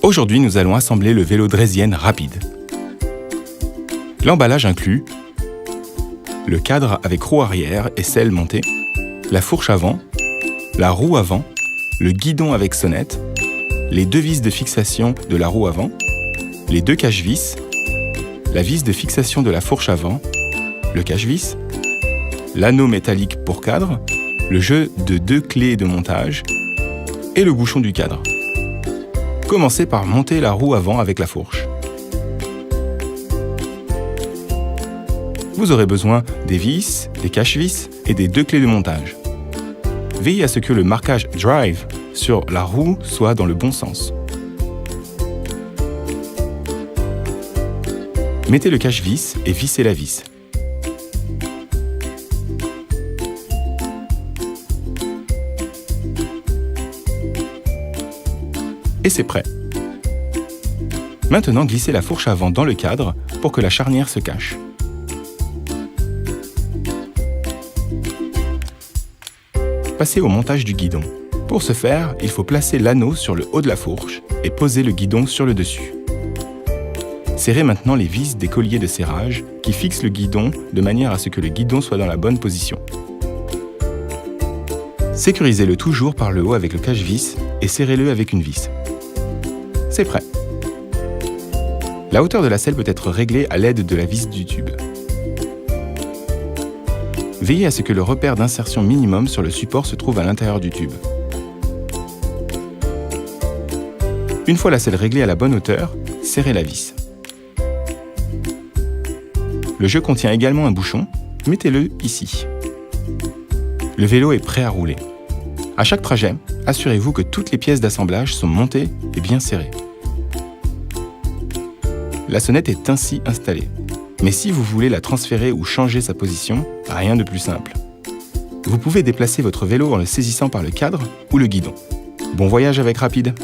Aujourd'hui, nous allons assembler le vélo Draisienne rapide. L'emballage inclut le cadre avec roue arrière et selle montée, la fourche avant, la roue avant, le guidon avec sonnette, les deux vis de fixation de la roue avant, les deux cache-vis, la vis de fixation de la fourche avant, le cache-vis, l'anneau métallique pour cadre, le jeu de deux clés de montage et le bouchon du cadre. Commencez par monter la roue avant avec la fourche. Vous aurez besoin des vis, des cache-vis et des deux clés de montage. Veillez à ce que le marquage Drive sur la roue soit dans le bon sens. Mettez le cache-vis et vissez la vis. Et c'est prêt. Maintenant, glissez la fourche avant dans le cadre pour que la charnière se cache. Passez au montage du guidon. Pour ce faire, il faut placer l'anneau sur le haut de la fourche et poser le guidon sur le dessus. Serrez maintenant les vis des colliers de serrage qui fixent le guidon de manière à ce que le guidon soit dans la bonne position. Sécurisez-le toujours par le haut avec le cache-vis et serrez-le avec une vis. C'est prêt. La hauteur de la selle peut être réglée à l'aide de la vis du tube. Veillez à ce que le repère d'insertion minimum sur le support se trouve à l'intérieur du tube. Une fois la selle réglée à la bonne hauteur, serrez la vis. Le jeu contient également un bouchon, mettez-le ici. Le vélo est prêt à rouler. À chaque trajet, assurez-vous que toutes les pièces d'assemblage sont montées et bien serrées. La sonnette est ainsi installée. Mais si vous voulez la transférer ou changer sa position, rien de plus simple. Vous pouvez déplacer votre vélo en le saisissant par le cadre ou le guidon. Bon voyage avec Rapide!